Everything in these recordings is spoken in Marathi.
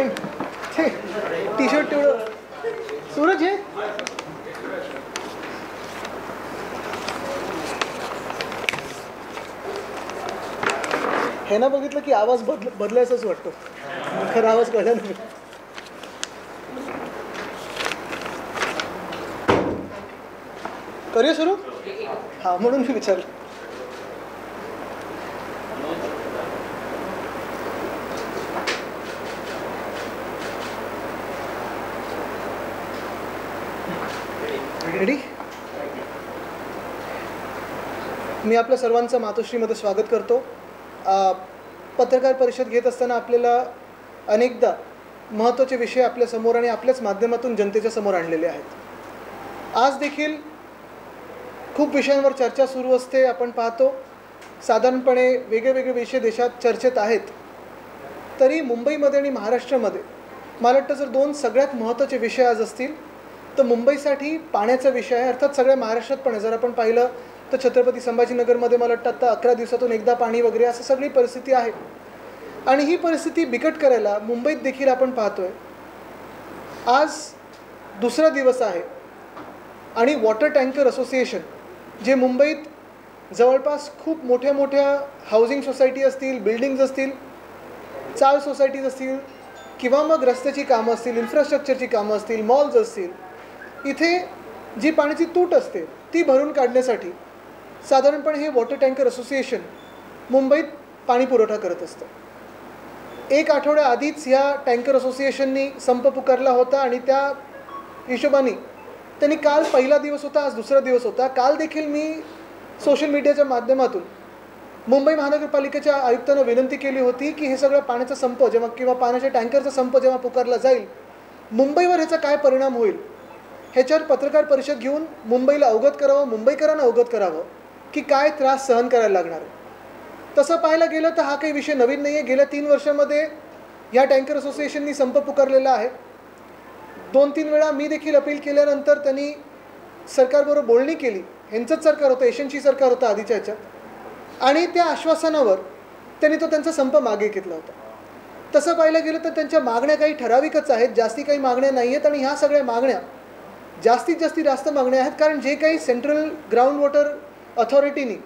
सेकंड टी शर्ट तेवढं सूरज हे ह्यानं बघितलं की आवाज बदलायचाच वाटतो, खरं आवाज कळला नाही. करूया सुरू? हां, म्हणून मी विचारलं. रेडी? मी आपल्या सर्वांचं मातोश्रीमध्ये स्वागत करतो. पत्रकार परिषद घेत असताना आपल्याला अनेकदा महत्त्वाचे विषय आपल्यासमोर आणि आपल्याच माध्यमातून जनतेच्या समोर आणलेले आहेत. आज देखील खूप विषयांवर चर्चा सुरू असते. आपण पाहतो साधारणपणे वेगवेगळे विषय देशात चर्चेत आहेत. तरी मुंबईमध्ये आणि महाराष्ट्रामध्ये मला वाटतं जर दोन सगळ्यात महत्त्वाचे विषय आज असतील तर मुंबईसाठी पाण्याचा विषय आहे. अर्थात सगळ्या महाराष्ट्रात पण आहे. जर आपण पाहिलं तर छत्रपती संभाजीनगरमध्ये मला वाटतं आता 11 दिवसातून एकदा पाणी वगैरे असं सगळी परिस्थिती आहे. आणि ही परिस्थिती बिकट करायला मुंबईत देखील आपण पाहतोय. आज दुसरा दिवस आहे आणि वॉटर टँकर असोसिएशन जे मुंबईत जवळपास खूप मोठ्या मोठ्या हाऊसिंग सोसायटी असतील, बिल्डिंग्ज असतील, चाळ सोसायटीज असतील किंवा मग रस्त्याची कामं असतील, इन्फ्रास्ट्रक्चरची कामं असतील, मॉल्स असतील, इथे जी पाण्याची तूट असते ती भरून काढण्यासाठी साधारणपणे हे वॉटर टँकर असोसिएशन मुंबईत पाणी पुरवठा करत असतं. 1 आठवड्या आधीच ह्या टँकर असोसिएशननी संप पुकारला होता आणि त्या हिशोबाने त्यांनी काल पहिला दिवस होता, आज दुसरा दिवस होता. काल देखील मी सोशल मीडियाच्या माध्यमातून मुंबई महानगरपालिकेच्या आयुक्तांना विनंती केली होती की हे सगळं पाण्याचा संप जेव्हा किंवा पाण्याच्या टँकरचा संप जेव्हा पुकारला जाईल, मुंबईवर ह्याचा काय परिणाम होईल ह्याच्यावर पत्रकार परिषद घेऊन मुंबईला अवगत करावं, मुंबईकरांना अवगत करावं की काय त्रास सहन करायला लागणार आहे. तसं पाहायला गेलं तर हा काही विषय नवीन नाही आहे. गेल्या 3 वर्षामध्ये ह्या टँकर असोसिएशननी संप पुकारलेला आहे. 2-3 वेळा मी देखील अपील केल्यानंतर त्यांनी सरकारबरोबर बोलणी केली. ह्यांचंच सरकार होतं, एशनची सरकार होतं आधीच्या ह्याच्यात, आणि त्या आश्वासनावर त्यांनी त्यांचा संप मागे घेतला होता. तसं पाहायला गेलं तर त्यांच्या मागण्या काही ठराविकच आहेत, जास्ती काही मागण्या नाही आहेत. आणि ह्या सगळ्या मागण्या जास्त मागण्या आहेत कारण जे काही सेंट्रल ग्राउंड वॉटर अथॉरिटीनी,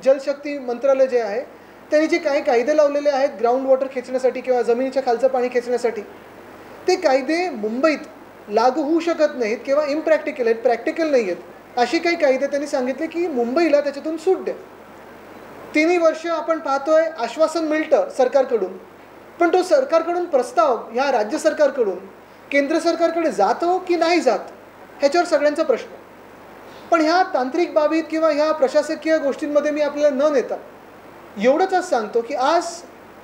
जलशक्ती मंत्रालय जे आहे त्यांनी जे काही कायदे लावलेले आहेत ग्राउंड वॉटर खेचण्यासाठी किंवा जमिनीच्या खालचं पाणी खेचण्यासाठी, ते कायदे मुंबईत लागू होऊ शकत नाहीत किंवा इम्प्रॅक्टिकल आहेत, प्रॅक्टिकल नाही आहेत. अशी काही कायदे त्यांनी सांगितले की मुंबईला त्याच्यातून सूट द्या. 3 वर्ष आपण पाहतोय आश्वासन मिळतं सरकारकडून, पण तो सरकारकडून प्रस्ताव ह्या राज्य सरकारकडून केंद्र सरकारकडे जातो की नाही जात ह्याच्यावर सगळ्यांचा प्रश्न. पण ह्या तांत्रिक बाबीत किंवा ह्या प्रशासकीय गोष्टींमध्ये मी आपल्याला न नेता एवढंच सांगतो की आज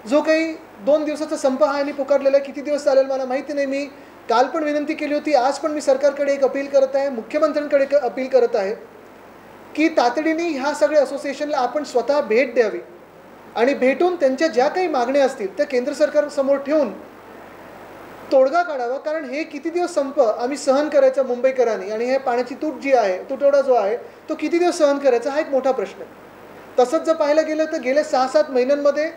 जो काही 2 दिवसाचा संप हा यांनी पुकारलेला आहे, किती दिवस चालेल मला माहिती नाही. मी काल पण विनंती केली होती, आज पण मी सरकारकडे एक अपील करत आहे, मुख्यमंत्र्यांकडे एक अपील करत आहे की तातडीने ह्या सगळ्या असोसिएशनला आपण स्वतः भेट द्यावी आणि भेटून त्यांच्या ज्या काही मागण्या असतील त्या केंद्र सरकारसमोर ठेवून तोडगा काढावा. कारण हे किती दिवस संप आम्ही सहन करायचा मुंबईकरांनी, आणि हे पाण्याची तूट जी आहे, तुटवडा जो आहे तो किती दिवस सहन करायचा हा एक मोठा प्रश्न आहे. तसंच जर पाहायला गेलं तर गेल्या 6-7 महिन्यांमध्ये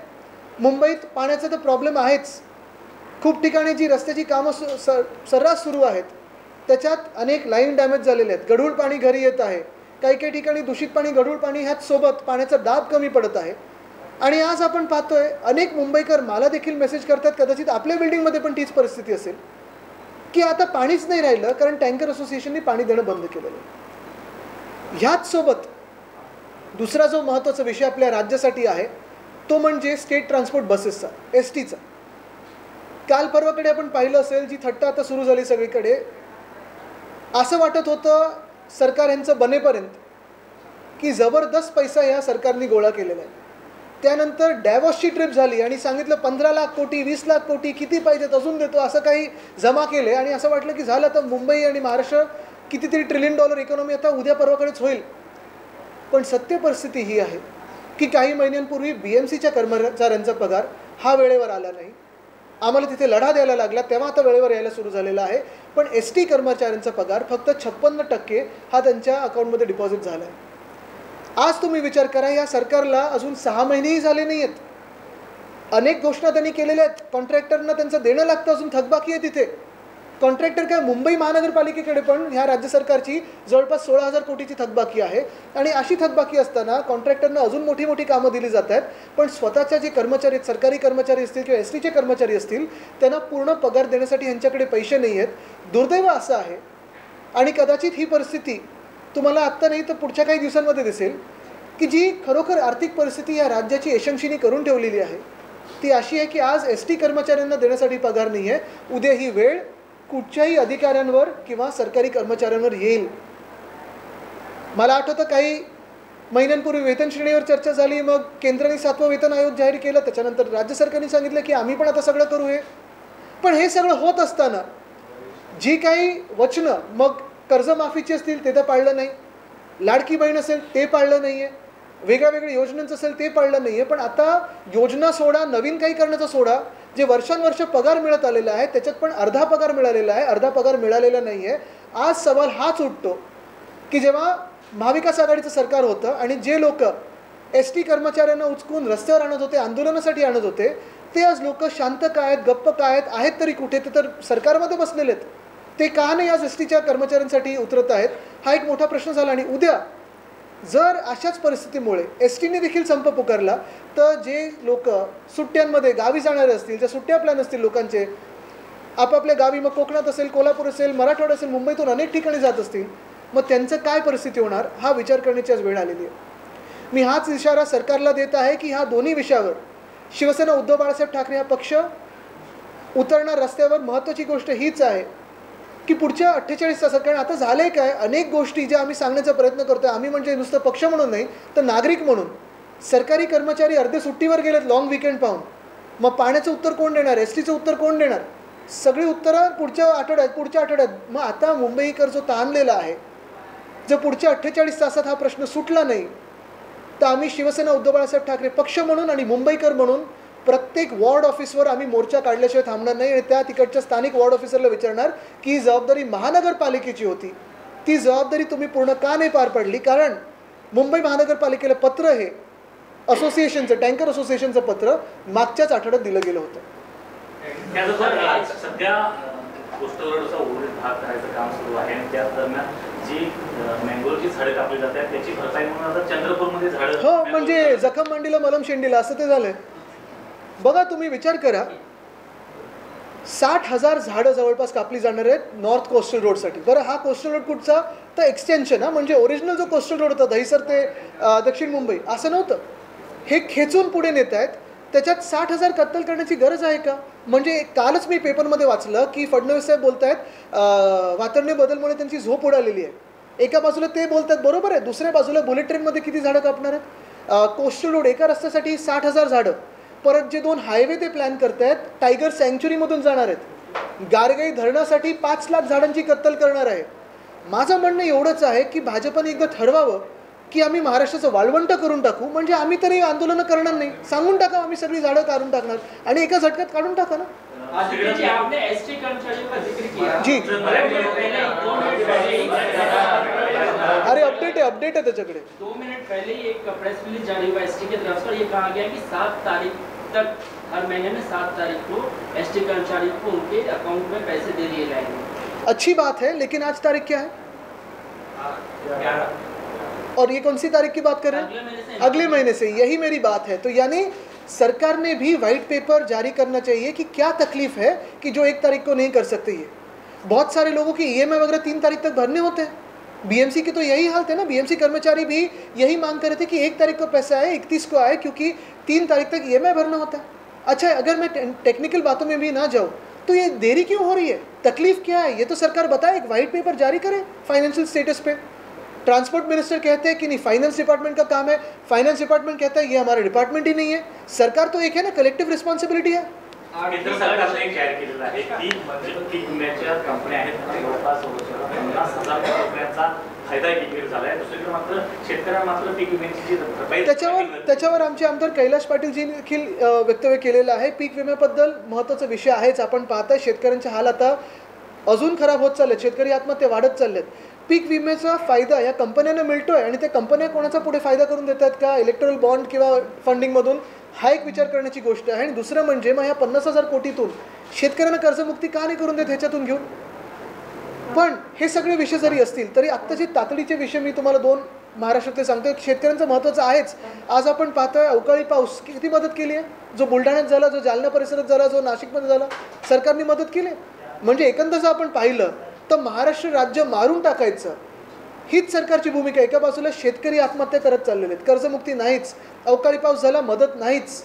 मुंबईत पाण्याचा तर प्रॉब्लेम आहेच. खूप ठिकाणी जी रस्त्याची कामं सर्रास सुरू आहेत त्याच्यात अनेक लाईन डॅमेज झालेले आहेत, गढूळ पाणी घरी येत आहे, काही ठिकाणी दूषित पाणी, गढूळ पाणी ह्याच सोबत पाण्याचा दाब कमी पडत आहे. आणि आज आपण पाहतोय अनेक मुंबईकर मला देखील मेसेज करतात, कदाचित आपल्या बिल्डिंगमध्ये पण तीच परिस्थिती असेल की आता पाणीच नाही राहिलं कारण टँकर असोसिएशननी पाणी देणं बंद केलेलं आहे. ह्याच सोबत दुसरा जो महत्त्वाचा विषय आपल्या राज्यासाठी आहे तो म्हणजे स्टेट ट्रान्सपोर्ट बसेसचा, STचा. काल परवाकडे आपण पाहिलं असेल जी थट्टा आता सुरू झाली सगळीकडे. असं वाटत होतं सरकार यांचं बनेपर्यंत की जबरदस्त पैसा या सरकारने गोळा केलेला आहे. त्यानंतर डॅवॉसची ट्रिप झाली आणि सांगितलं 15 लाख कोटी, 20 लाख कोटी किती पाहिजेत अजून देतो असं काही जमा केले. आणि असं वाटलं की झालं तर मुंबई आणि महाराष्ट्र कितीतरी $1 ट्रिलियन इकॉनॉमी आता उद्या परवाकडेच होईल. पण सत्य परिस्थिती ही आहे की काही महिन्यांपूर्वी BMCच्या कर्मचाऱ्यांचा पगार हा वेळेवर आला नाही. आम्हाला तिथे लढा द्यायला लागला तेव्हा आता वेळेवर यायला सुरू झालेला आहे. पण ST कर्मचाऱ्यांचा पगार फक्त 56% हा त्यांच्या अकाउंटमध्ये डिपॉझिट झाला आहे. आज तुम्ही विचार करा, या सरकारला अजून 6 महिनेही झाले नाही आहेत अनेक घोषणा त्यांनी केलेल्या आहेत. कॉन्ट्रॅक्टरना त्यांचं देणं लागतं, अजून थकबाकी आहे तिथे. कॉन्ट्रॅक्टर काय, मुंबई महानगरपालिकेकडे पण ह्या राज्य सरकारची जवळपास 16,000 कोटीची थकबाकी आहे. आणि अशी थकबाकी असताना कॉन्ट्रॅक्टरना अजून मोठी मोठी कामं दिली जात आहेत, पण स्वतःच्या जे कर्मचारी आहेत, सरकारी कर्मचारी असतील किंवा एस टीचे कर्मचारी असतील, त्यांना पूर्ण पगार देण्यासाठी यांच्याकडे पैसे नाही आहेत. दुर्दैव असं आहे. आणि कदाचित ही परिस्थिती तुम्हाला आत्ता नाही तर पुढच्या काही दिवसांमध्ये दिसेल की जी खरोखर आर्थिक परिस्थिती या राज्याची यशस्वीनी करून ठेवलेली आहे ती अशी आहे की आज एस टी कर्मचाऱ्यांना देण्यासाठी पगार नाही आहे. उद्या ही वेळ कुठच्याही अधिकाऱ्यांवर किंवा सरकारी कर्मचाऱ्यांवर येईल. मला आठवतं काही महिन्यांपूर्वी वेतन श्रेणीवर चर्चा झाली, मग केंद्राने 7वं वेतन आयोग जाहीर केलं, त्याच्यानंतर राज्य सरकारने सांगितलं की आम्ही पण आता सगळं करू हे. पण हे सगळं होत असताना जी काही वचनं, मग कर्जमाफीची असतील ते तर पाळलं नाही, लाडकी बहीण असेल ते पाळलं नाही आहे, वेगळ्या वेगळ्या योजनांचं असेल ते पाळलं नाही आहे. पण आता योजना सोडा, नवीन काही करण्याचा सोडा, जे वर्षानुवर्ष पगार मिळत आलेला आहे त्याच्यात पण अर्धा पगार मिळालेला आहे, अर्धा पगार मिळालेला नाही आहे. आज सवाल हाच उठतो की जेव्हा महाविकास आघाडीचं सरकार होतं आणि जे लोक एस टी कर्मचाऱ्यांना उचकून रस्त्यावर आणत होते, आंदोलनासाठी आणत होते, ते आज लोक शांत काय आहेत, गप्प काय आहेत तरी कुठे, ते तर सरकारमध्ये बसलेले आहेत. ते का नाही आज एस टीच्या कर्मचाऱ्यांसाठी उतरत आहेत, हा एक मोठा प्रश्न झाला. आणि उद्या जर अशाच परिस्थितीमुळे एस टीने देखील संप पुकारला तर जे लोक सुट्ट्यांमध्ये गावी जाणारे असतील, ज्या सुट्ट्या प्लॅन असतील लोकांचे आपापल्या गावी, मग कोकणात असेल, कोल्हापूर असेल, मराठवाडा असेल, मुंबईतून अनेक ठिकाणी जात असतील, मग त्यांचं काय परिस्थिती होणार हा विचार करण्याची आज वेळ आलेली आहे. मी हाच इशारा सरकारला देत आहे की ह्या दोन्ही विषयावर शिवसेना उद्धव बाळासाहेब ठाकरे हा पक्ष उतरणार रस्त्यावर. महत्त्वाची गोष्ट हीच आहे की पुढच्या 48 तासात, कारण आता झालं आहे काय, अनेक गोष्टी ज्या आम्ही सांगण्याचा प्रयत्न करतो आहे, आम्ही म्हणजे नुसतं पक्ष म्हणून नाही तर नागरिक म्हणून. सरकारी कर्मचारी अर्धे सुट्टीवर गेलेत लाँग विकेंड पाहून, मग पाण्याचं उत्तर कोण देणार, एस टीचं उत्तर कोण देणार, सगळी उत्तरं पुढच्या आठवड्यात. मग आता मुंबईकर जो ताणलेला आहे, जर पुढच्या 48 तासात हा प्रश्न सुटला नाही तर आम्ही शिवसेना उद्धव बाळासाहेब ठाकरे पक्ष म्हणून आणि मुंबईकर म्हणून प्रत्येक वॉर्ड ऑफिसवर आम्ही मोर्चा काढल्याशिवाय थांबणार नाही. आणि त्या तिकडच्या स्थानिक वॉर्ड ऑफिसरला विचारणार की ही जबाबदारी महानगरपालिकेची होती, ती जबाबदारी तुम्ही पूर्ण का नाही पार पाडली. कारण मुंबई महानगरपालिकेला पत्र हे असोसिएशनचं, टँकर असोसिएशनचं पत्र मागच्याच आठवड्यात दिलं गेलं होतं. सध्या कोस्टल रोडचा उर्वरित भाग करायचं काम सुरू आहे आणि त्या दरम्यान जी मँगोची झाडं कापली जातात त्याची भरपाई म्हणून आता चंद्रपूरमध्ये झाडं, हो म्हणजे जखम मांडीला मलम शेंडीला असं ते झालंय. बघा तुम्ही विचार करा, 60,000 झाडं जवळपास कापली जाणार आहेत नॉर्थ कोस्टल रोडसाठी. बरं हा कोस्टल रोड कुठचा तर एक्सटेन्शन, हा म्हणजे ओरिजिनल जो कोस्टल रोड होता दहिसर ते दक्षिण मुंबई असं नव्हतं, हे खेचून पुढे नेत आहेत. त्याच्यात 60,000 कत्तल करण्याची गरज आहे का. म्हणजे कालच मी पेपरमध्ये वाचलं की फडणवीस साहेब बोलत आहेत वातावरणीय बदलमुळे त्यांची झोप उडालेली आहे. एका बाजूला ते बोलतात बरोबर आहे, दुसऱ्या बाजूला बुलेट ट्रेनमध्ये किती झाडं कापणार आहेत. कोस्टल रोड एका रस्त्यासाठी 60,000 झाडं, परत जे 2 हायवे ते प्लॅन करत आहेत टायगर सँक्च्युरीमधून जाणार आहेत, गारगाई धरणासाठी 5 लाख झाडांची कत्तल करणार आहे. माझं म्हणणं एवढंच आहे की भाजपने एकदा ठरवावं की आम्ही महाराष्ट्राचं वाळवंट करून टाकू, म्हणजे आम्ही तरी आंदोलनं करणार नाही, सांगून टाका आम्ही सगळी झाडं काढून टाकणार आणि एका झटक्यात काढून टाका ना. जी अरे अपडेट आहे त्याच्याकडे. 2 मिनट पहले ही एक प्रेस रिलीज जारी हुआ एसटी की तरफ से, ये कहा गया कि 7 तारीख तक, हर महीने में 7 तारीख को एसटी कर्मचारी को उनके अकाउंट में पैसे दे दिए जाएंगे. अच्छी बात है, लेकिन आज तारीख क्या है और ये कौन सी तारीख की बात कर रहे हैं, अगले महीने से. यही मेरी बात है. तो यानी सरकार ने भी वाइट पेपर जारी करना चाहिए कि क्या तकलीफ है कि जो 1 तारीख को नहीं कर सकते. ये बहुत सारे लोगों की ईएमआई वगैरह 3 तारीख तक भरने होते हैं. बीएमसी की तो यही हाल थे ना, बीएमसी कर्मचारी भी यही मांग कर रहे थे कि 1 तारीख को पैसा आए, 31 को आए, क्योंकि 3 तारीख तक ईएमआई भरना होता है. अच्छा अगर मैं टेक्निकल बातों में भी ना जाऊँ तो ये देरी क्यों हो रही है, तकलीफ क्या है, ये तो सरकार बताए, एक वाइट पेपर जारी करे फाइनेंशियल स्टेटस पे. ट्रांसपोर्ट मिनिस्टर कहते हैं कि नहीं फाइनेंस डिपार्टमेंट का काम है, फाइनेंस डिपार्टमेंट कहता है ये हमारा डिपार्टमेंट ही नहीं है. सरकार तो एक है ना, कलेक्टिव रिस्पॉन्सिबिलिटी है. केंद्र सरकारने एक जाहीर केलेलं आहे की पीक विम्याच्या कंपन्या आहेत जवळपास 50,000 कोटी रुपयांचा फायदा एकत्रित झाला आहे. दुसरीकडे मात्र शेतकऱ्यांना मात्र पीक विम्याची जी भरपाई त्याच्यावर आमचे आमदार कैलाश पाटीलजी देखील वक्तव्य केलेलं आहे. पीक विम्याबद्दल महत्त्वाचा विषय आहेच. आपण पाहताय शेतकऱ्यांचे हाल आता अजून खराब होत चाललेत, शेतकरी आत्महत्या वाढत चालल्यात. पीक विम्याचा फायदा या कंपन्यांना मिळतोय आणि त्या कंपन्या कोणाचा पुढे फायदा करून देतात का, इलेक्ट्रल बॉन्ड किंवा फंडिंगमधून, हा एक विचार करण्याची गोष्ट आहे. आणि दुसरं म्हणजे मग ह्या 50,000 कोटीतून शेतकऱ्यांना कर्जमुक्ती का नाही करून देत ह्याच्यातून घेऊन. पण हे सगळे विषय जरी असतील तरी आत्ताचे तातडीचे विषय मी तुम्हाला 2 महाराष्ट्रातले सांगतो. शेतकऱ्यांचं महत्त्वाचं आहेच. आज आपण पाहतोय अवकाळी पाऊस किती मदत केली आहे. जो बुलढाण्यात झाला, जो जालना परिसरात झाला, जो नाशिकमध्ये झाला, सरकारने मदत केली. म्हणजे एकंदर जर आपण पाहिलं तर महाराष्ट्र राज्य मारून टाकायचं हीच सरकारची भूमिका. एका बाजूला शेतकरी आत्महत्या करत चाललेले आहेत, कर्जमुक्ती नाहीच, अवकाळी पाऊस झाला मदत नाहीच,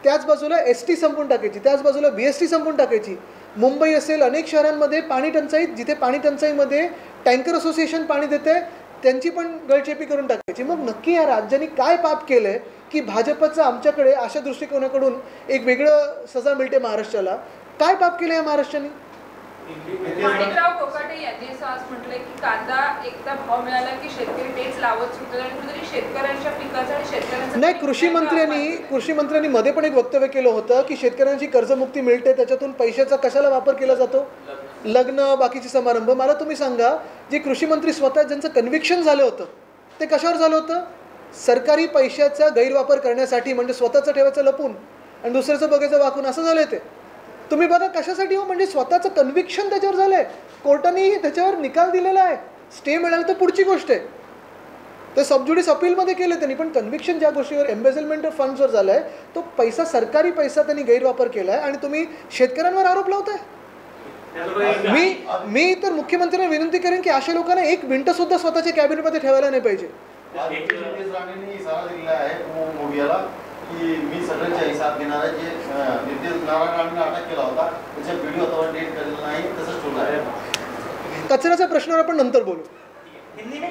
त्याच बाजूला ST संपून टाकायची, त्याच बाजूला BST संपून टाकायची. मुंबई असेल, अनेक शहरांमध्ये पाणी टंचाई, जिथे पाणी टंचाईमध्ये टँकर असोसिएशन पाणी देते त्यांची पण गळचेपी करून टाकायची. मग नक्की या राज्याने काय पाप केलं आहे की भाजपचं आमच्याकडे अशा दृष्टिकोनाकडून एक वेगळं सजा मिळते महाराष्ट्राला. काय पाप केलं या महाराष्ट्राने. माणिकराव कोकाटे यांनी असं आज म्हटलंय की कांदा एकदा भाव मिळाला की शेतकरी तेच लावत सुटतात आणि कुठेतरी शेतकऱ्यांच्या पिकाचं आणि शेतकऱ्यांचं नाही. कृषी मंत्र्यांनी मध्ये पण एक वक्तव्य केलं होतं की शेतकऱ्यांची कर्जमुक्ती मिळते, त्याच्यातून पैशाचा कशाला वापर केला जातो, लग्न बाकीचे समारंभ. मला तुम्ही सांगा, जे कृषी मंत्री स्वतः ज्यांचं कन्व्हिक्शन झालं होतं ते कशावर झालं होतं. सरकारी पैशाचा गैरवापर करण्यासाठी, म्हणजे स्वतःचं ठेवायचं लपून आणि दुसऱ्याचं बघायचं वाकून, असं झालंय ते. तुम्ही बघा कशासाठी हो, म्हणजे स्वतःचं कन्व्हिक्शन त्याच्यावर झालं आहे. कोर्टाने त्याच्यावर निकाल दिलेला आहे. स्टे मिळाला तर पुढची गोष्ट आहे, ते सबज्युडिस अपीलमध्ये केलं त्यांनी. पण कन्व्हिक्शन ज्या गोष्टीवर, एम्बेझलमेंट ऑफ फंड्सवर झाला आहे, तो पैसा, सरकारी पैसा त्यांनी गैरवापर केला आहे आणि तुम्ही शेतकऱ्यांवर आरोप लावताय. मी तर मुख्यमंत्र्यांना विनंती करेन की अशा लोकांना 1 मिनिटं सुद्धा स्वतःच्या कॅबिनेटमध्ये ठेवायला नाही पाहिजे. की मी सगळ्यांच्या हिसाब घेणार आहे. जे नितेश नारायणांनी अटक केला होता त्याचा व्हिडिओ आता डिलीट केलेला नाही, तसंच ठेवला आहे. कचऱ्याच्या प्रश्नावर आपण नंतर बोलू. हिंदी में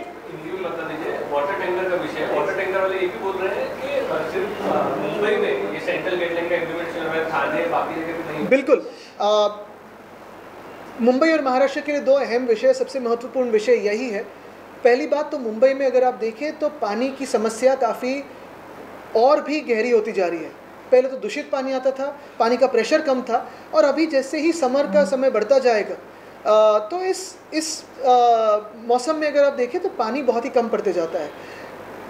बता दीजिए. वाटर टैंकर का विषय, वाटर टैंकर वाले ये भी बोल रहे हैं कि सिर्फ मुंबई में ये सेंट्रल गाइडलाइन का इम्प्लीमेंट चल रहा है, थाने बाकी जगह पे नहीं. बिल्कुल. मुंबई और महाराष्ट्र के लिए 2 अहम विषय, सबसे महत्वपूर्ण विषय यही है. पहली बात तो मुंबई में अगर आप देखें तो पानी की समस्या काफ़ी और भी गहरी होती जा रही है. पहले तो दूषित पानी आता था, पानी का प्रेशर कम था, और अभी जैसे ही समर का समय बढ़ता जाएगा तो इस मौसम में अगर आप देखें तो पानी बहुत ही कम पड़ते जाता है.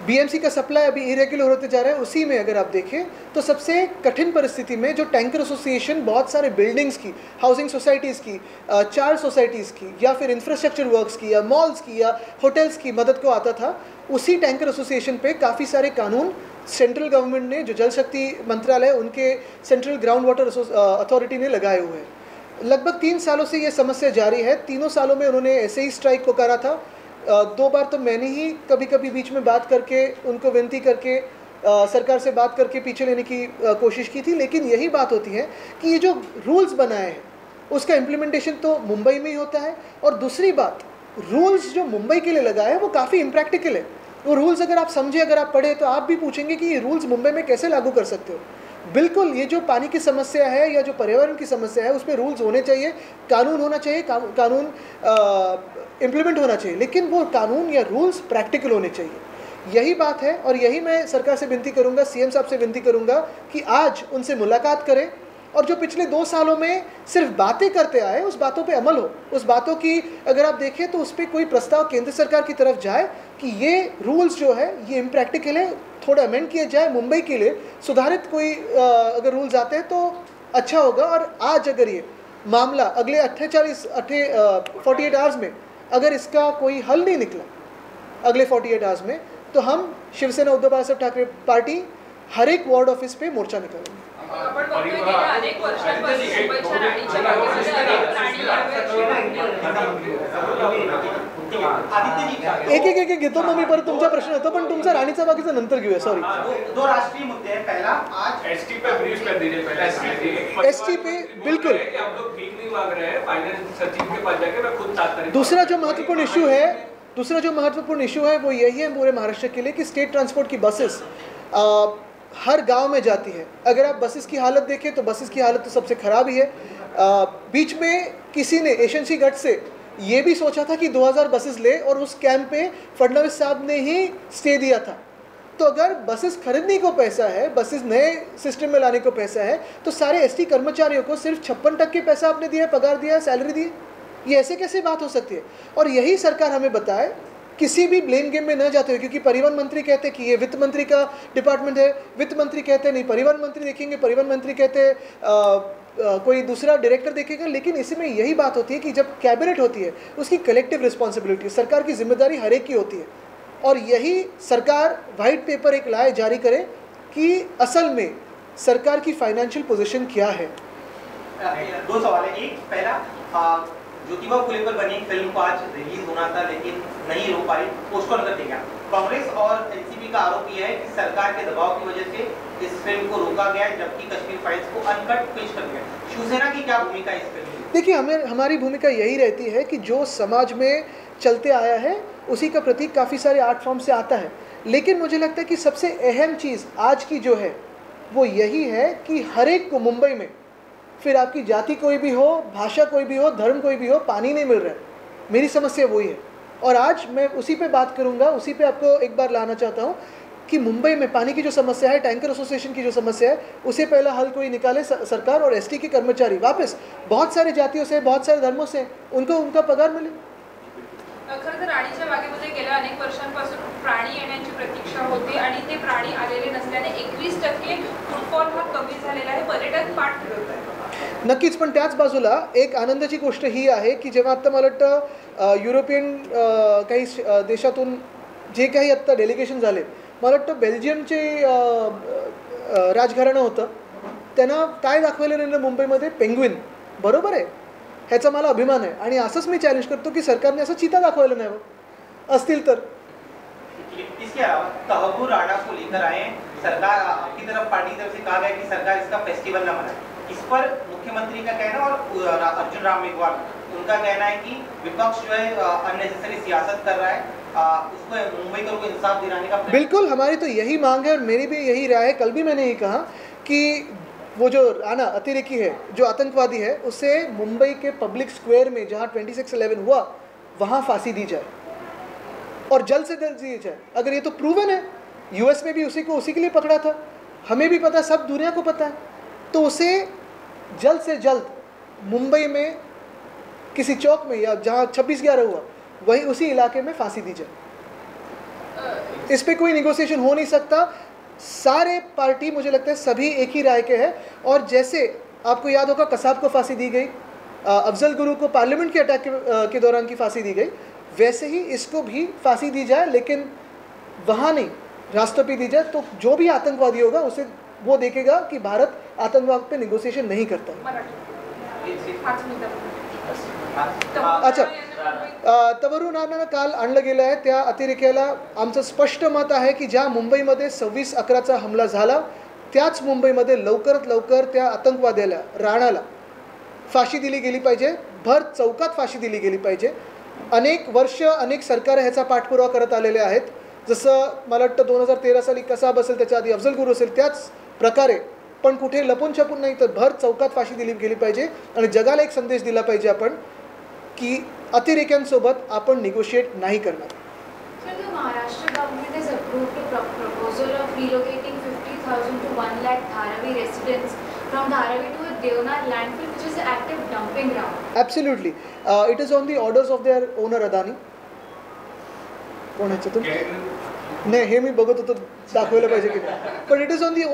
BMC का सप्लाई अभी इरेगुलर होते जा रहा है. उसी में अगर आप देखें तो सबसे कठिन परिस्थिति में जो टैंकर एसोसिएशन बहुत सारे बिल्डिंग्स की, हाउसिंग सोसाइटीज़ की, चार्ज सोसाइटीज़ की, या फिर इंफ्रास्ट्रक्चर वर्क्स की, या मॉल्स की, या होटल्स की मदद को आता था, उसी टैंकर एसोसिएशन पे काफ़ी सारे कानून सेंट्रल गवर्नमेंट ने, जो जल शक्ति मंत्रालय, उनके सेंट्रल ग्राउंड वाटर अथॉरिटी ने लगाए हुए हैं. लगभग 3 सालों से ये समस्या जारी है. तीनों सालों में उन्होंने ऐसे ही स्ट्राइक को करा था. 2 बार तो मैंने ही कभी कभी बीच में बात करके, उनको विनती करके, सरकार से बात करके पीछे लेने की कोशिश की थी. लेकिन यही बात होती है कि ये जो रूल्स बनाए हैं उसका इम्प्लीमेंटेशन तो मुंबई में ही होता है. और दूसरी बात, रूल्स जो मुंबई के लिए लगाए हैं वो काफ़ी इम्प्रैक्टिकल है. वो रूल्स अगर आप समझे, अगर आप पढ़े, तो आप भी पूछेंगे कि ये रूल्स मुंबई में कैसे लागू कर सकते हो. बिल्कुल, ये जो पानी की समस्या है या जो पर्यावरण की समस्या है, उसमें रूल्स होने चाहिए, कानून होना चाहिए, कानून इम्प्लीमेंट होना चाहिए, लेकिन वो कानून या रूल्स प्रैक्टिकल होने चाहिए. यही बात है, और यही मैं सरकार से विनती करूंगा, CM साहब से विनती करूंगा कि आज उनसे मुलाकात करें, और जो पिछले 2 सालों में सिर्फ बातें करते आए, उस बातों पे अमल हो. उस बातों की अगर आप देखें तो उस पर कोई प्रस्ताव केंद्र सरकार की तरफ जाए कि ये रूल्स जो है ये इम्प्रैक्टिकल है, थोड़ा अमेंड किया जाए. मुंबई के लिए सुधारित कोई अगर रूल्स आते हैं तो अच्छा होगा. और आज अगर ये मामला अगले 48 आवर्स में अगर इसका कोई हल नहीं निकला, अगले 48 आवर्स में, तो हम शिवसेना उद्धव बाळासाहेब ठाकरे पार्टी हर एक वॉर्ड ऑफिस पे मोर्चा निकालेंगे. आपण बघतोय गेल्या अनेक वर्षांपासून मुंबईच्या राणीच्या बागेमध्ये अनेक प्राणी एक घेतो. मग मी परत तुमचा प्रश्न होतो, पण तुमचा राणीचा बागेचा नंतर घेऊया. सॉरी. 2 राष्ट्रीय मुद्दे हैं. पहला, आज ST पे ब्रीफ कर दीजिए पहले. ST पे बिल्कुल. आप लोग भीख नहीं मांग रहे हैं, फाइनेंस सचिव के पास जाके मैं खुद 7 तारीख. दूसरा जो महत्वपूर्ण इशू है वो यही है पूरे महाराष्ट्र के लिए कि स्टेट ट्रांसपोर्ट की बसेस हर गांव में जाती है. अगर आप बसेस की हालत देखें तो बसेस की हालत तो सबसे ख़राब ही है. बीच में किसी ने एशेंसी गट से ये भी सोचा था कि 2000 बसेस ले, और उस कैंप पे फडणवीस साहब ने ही स्टे दिया था. तो अगर बसेस खरीदने को पैसा है, बसेस नए सिस्टम में लाने को पैसा है, तो सारे ST कर्मचारियों को सिर्फ 56% पैसा आपने दिया है, पगार दिया है, सैलरी दी है. ये ऐसे कैसे बात हो सकती है. और यही सरकार हमें बताए किसी भी ब्लेम गेम में न जाते हुए, क्योंकि परिवहन मंत्री कहते हैं कि ये वित्त मंत्री का डिपार्टमेंट है, वित्त मंत्री कहते हैं नहीं परिवहन मंत्री देखेंगे, परिवहन मंत्री कहते हैं कोई दूसरा डायरेक्टर देखेगा, लेकिन इसमें यही बात होती है कि जब कैबिनेट होती है उसकी कलेक्टिव रिस्पॉन्सिबिलिटी, सरकार की जिम्मेदारी हर एक की होती है, और यही सरकार वाइट पेपर एक लाए जारी करे कि असल में सरकार की फाइनेंशियल पोजीशन क्या है। दो सवाल है। एक पहला, ज्योतिबा फुले पर बनी फिल्म को आज रिलीज होना था लेकिन नहीं हो पाई, पोस्टपोन कर दिया। कांग्रेस और एनसीपी का आरोप यह है कि सरकार के दबाव की वजह से इस फिल्म को रोका गया, जबकि कश्मीर फाइल्स को अनकट पेश कर दिया। शिवसेना की क्या भूमिका इस फिल्म में? देखिए, हमारी भूमिका यही रहती है कि जो समाज में चलते आया है उसी का प्रतीक काफ़ी सारे आर्ट फॉर्म से आता है, लेकिन मुझे लगता है कि सबसे अहम चीज़ आज की जो है वो यही है कि हर एक को मुंबई में, फिर आपकी जाति कोई भी हो, भाषा कोई भी हो, धर्म कोई भी हो, पानी नहीं मिल रहा है। मेरी समस्या वही है, और आज मैं उसी पे बात करूंगा, उसी पे आपको एक बार लाना चाहता हूँ कि मुंबई में पानी की जो समस्या है, टैंकर एसोसिएशन की जो समस्या है, उसे पहला हल कोई निकाले सरकार, और एसटी के कर्मचारी वापस बहुत सारे जातियों से, बहुत सारे धर्मों से, उनको उनका पगार मिले। खरं तर राणीच्या बागेमध्ये गेल्या अनेक वर्षांपासून प्राणी येण्याची प्रतीक्षा होती आणि ते प्राणी आलेले नसल्याने 21% फुटफॉल हा कमी झालेला आहे, पर्यटक पाठ फिरवत आहेत। नक्कीच, पण त्याच बाजूला एक आनंदाची गोष्ट ही आहे की जेव्हा आत्ता मला वाटतं युरोपियन काही देशातून जे काही आत्ता डेलिगेशन झाले, मला वाटतं बेल्जियमचे राजघराणं होतं, त्यांना काय दाखवलं नाही मुंबईमध्ये, पेंग्विन, बरोबर आहे, ह्याचा मला अभिमान आहे, आणि असंच मी चॅलेंज करतो की सरकारने असं चिता दाखवलं नाही असतील तर। इसके अलावा तहबू राणा को लेकर आए, सरकार आपकी तरफ पार्टी की तरफ से कहा गया कि सरकार इसका फेस्टिवल न मनाए, इस पर मुख्यमंत्री का कहना और अर्जुन राम मेघवाल उनका कहना है कि विपक्ष जो है अननेसेसरी सियासत कर रहा है, उसको मुंबईकरों को इंसाफ दिलाने का। बिल्कुल, हमारी तो यही मांग है और मेरी भी यही राय है। कल भी मैंने ये कहा कि वो जो राणा अतिरेकी है, जो आतंकवादी है, उसे मुंबई के पब्लिक स्क्वायर में जहाँ 26/11 हुआ वहाँ फांसी दी जाए, और जल्द से जल्द दी जाए। अगर ये तो प्रूवन है, यूएस में भी उसी के लिए पकड़ा था, हमें भी पता, सब दुनिया को पता है, तो उसे जल्द से जल्द मुंबई में किसी चौक में या जहाँ 26/11 हुआ वही उसी इलाके में फांसी दी जाए। इस पे कोई निगोशिएशन हो नहीं सकता। सारे पार्टी, मुझे लगता है सभी एक ही राय के हैं, और जैसे आपको याद होगा कसाब को फांसी दी गई, अफजल गुरु को पार्लियामेंट के अटैक के दौरान की फांसी दी गई, वैसे ही इसको भी फांसी दी जाए, लेकिन वहाँ नहीं, रास्ते पे दी जाए, तो जो भी आतंकवादी होगा उसे वो देखेगा कि भारत आतंकवाद पे निगोशिएशन नहीं करता है। अच्छा, तवरून नाना काल आणलं गेलं आहे, त्या अतिरेक्याला आमचं स्पष्ट मत आहे की ज्या मुंबईमध्ये 26/11चा हमला झाला, त्याच मुंबईमध्ये लवकरात लवकर त्या आतंकवाद्याला, राणाला फाशी दिली गेली पाहिजे, भर चौकात फाशी दिली गेली पाहिजे। अनेक वर्ष अनेक सरकार ह्याचा पाठपुरावा करत आलेले आहेत, जसं मला वाटतं 2013 साली कसाब असेल, त्याच्या आधी अफजल गुरु असेल, त्याच प्रकारे, पण कुठे लपून छपून नाही, तर भर चौकात फाशी दिली गेली पाहिजे, आणि जगाला एक संदेश दिला पाहिजे आपण की अतिरेक्यांसोबत आपण निगोशिएट नाही करणार। So the Maharashtra government has approved a proposal of relocating 50,000 to 1 lakh Dharavi residents from Dharavi to a Deonar landfill, which is an active dumping ground. Absolutely. It is on the orders of their owner Adani. कोणाचं तो? नाही, हे मी बघत होतो दाखवायला पाहिजे की नाही, but it is on the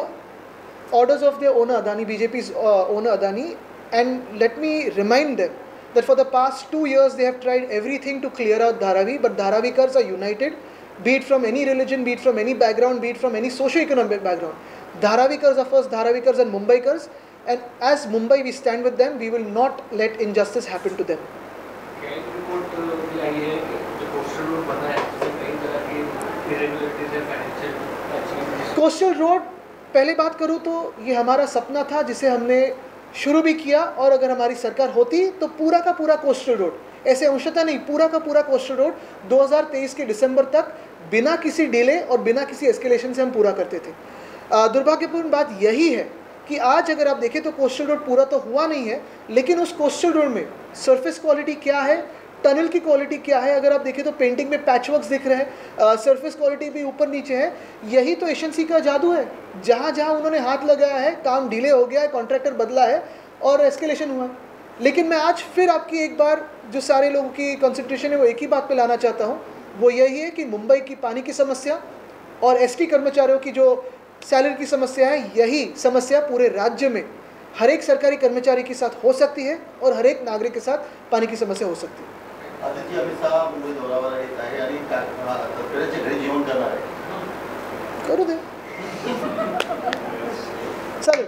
orders of their owner Adani, BJP's owner Adani, and let me remind them that for the past 2 years they have tried everything to clear out Dharavi, but Dharavikars are united, be it from any religion, be it from any background, be it from any socio-economic background. Dharavikars are first, Dharavikars and Mumbaikars, and as Mumbai we stand with them, we will not let injustice happen to them. Report भी आई है कि जो कोस्टल रोड बना है उसमें कई तरह की इरेगुलरिटीज है, फाइनेंशियल। कोस्टल रोड, पहले बात करूँ तो ये हमारा सपना था जिसे हमने शुरू भी किया, और अगर हमारी सरकार होती तो पूरा का पूरा कोस्टल रोड, ऐसे अंशतः नहीं, पूरा का पूरा कोस्टल रोड 2023 के दिसंबर तक बिना किसी डिले और बिना किसी एस्केलेशन से हम पूरा करते थे। दुर्भाग्यपूर्ण बात यही है कि आज अगर आप देखें तो कोस्टल रोड पूरा तो हुआ नहीं है, लेकिन उस कोस्टल रोड में सरफेस क्वालिटी क्या है, टनल की क्वालिटी क्या है, अगर आप देखें तो पेंटिंग में पैचवर्क्स दिख रहे हैं, सरफेस क्वालिटी भी ऊपर नीचे है। यही तो एशियन का जादू है, जहाँ जहाँ उन्होंने हाथ लगाया है काम डिले हो गया है, कॉन्ट्रैक्टर बदला है और एस्केलेशन हुआ। लेकिन मैं आज फिर आपकी एक बार जो सारे लोगों की कंसंट्रेशन है वो एक ही बात पे लाना चाहता हूँ वो यही है कि मुंबई की पानी की समस्या और एसटी कर्मचारियों की जो सैलरी की समस्या है, यही समस्या पूरे राज्य में हर एक सरकारी कर्मचारी के साथ हो सकती है और हर एक नागरिक के साथ पानी की समस्या हो सकती है। आदित्य अमित शहा मुंबई दौऱ्यावर येत आहे आणि तत्काळचे घरी जेवण करणार आहे. करू दे, चालेल.